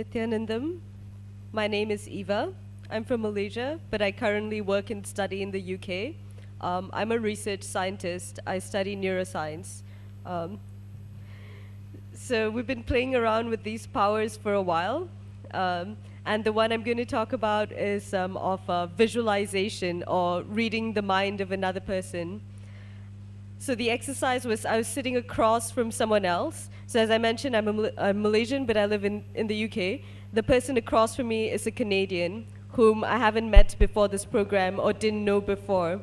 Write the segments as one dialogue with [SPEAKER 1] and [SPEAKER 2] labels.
[SPEAKER 1] Nityanandam. My name is Eva. I'm from Malaysia, but I currently work and study in the UK. I'm a research scientist. I study neuroscience. Um, so we've been playing around with these powers for a while. And the one I'm going to talk about is of visualization or reading the mind of another person. So the exercise was I was sitting across from someone else. So as I mentioned, I'm Malaysian, but I live in the UK. The person across from me is a Canadian whom I haven't met before this program or didn't know before.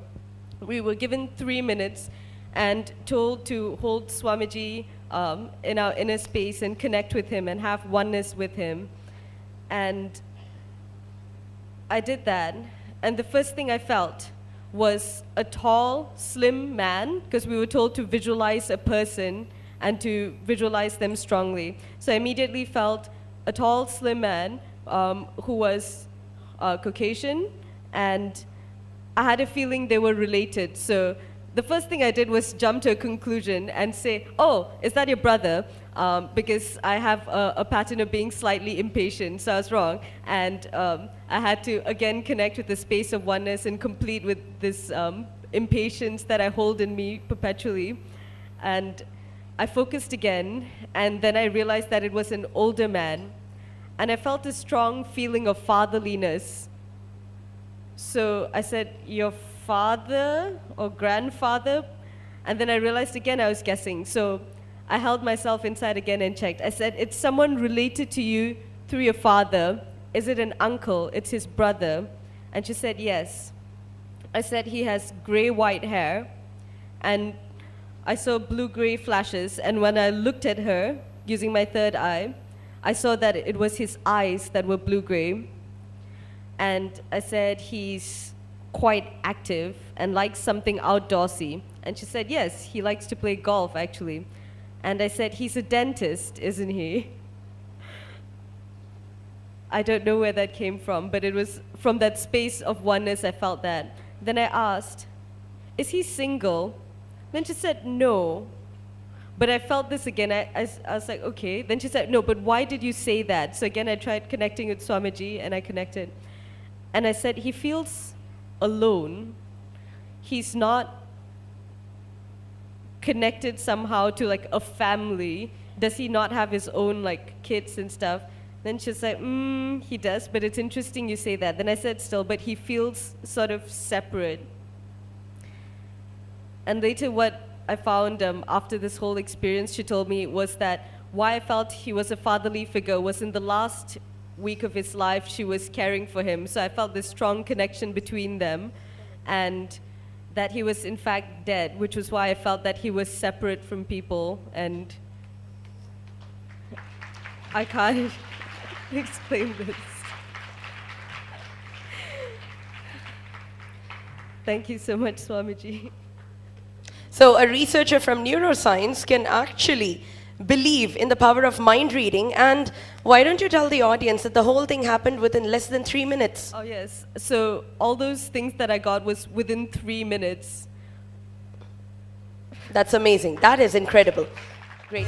[SPEAKER 1] We were given 3 minutes and told to hold Swamiji in our inner space and connect with him and have oneness with him. And I did that. And the first thing I felt was a tall, slim man, because we were told to visualize a person and to visualize them strongly. So I immediately felt a tall, slim man who was Caucasian, and I had a feeling they were related. So the first thing I did was jump to a conclusion and say, oh, is that your brother? Because I have a pattern of being slightly impatient, so I was wrong. And I had to, again, connect with the space of oneness and complete with this impatience that I hold in me perpetually. And I focused again, and then I realized that it was an older man. And I felt a strong feeling of fatherliness. So I said, your father or grandfather? And then I realized again I was guessing. So I held myself inside again and checked. I said, it's someone related to you through your father. Is it an uncle? It's his brother. And she said, yes. I said, he has gray-white hair. And I saw blue-gray flashes. And when I looked at her, using my third eye, I saw that it was his eyes that were blue-gray. And I said, he's quite active and likes something outdoorsy. And she said, yes, he likes to play golf, actually. And I said, he's a dentist, isn't he? I don't know where that came from, but it was from that space of oneness I felt that. Then I asked, is he single? Then she said, no. But I felt this again. I was like, okay. Then she said, no, but why did you say that? So again, I tried connecting with Swamiji, and I connected. And I said, he feels alone. He's not connected somehow to like a family. Does he not have his own like kids and stuff? Then she's like, he does, but it's interesting you say that. Then I said, still, but he feels sort of separate. And later what I found after this whole experience, she told me, was that why I felt he was a fatherly figure was in the last week of his life, she was caring for him. So I felt this strong connection between them, and that he was in fact dead, which was why I felt that he was separate from people. And I can't explain this. Thank you so much, Swamiji.
[SPEAKER 2] So a researcher from neuroscience can actually believe in the power of mind reading. And why don't you tell the audience that the whole thing happened within less than 3 minutes?
[SPEAKER 1] Oh, yes. So all those things that I got was within 3 minutes.
[SPEAKER 2] That's amazing. That is incredible. Great.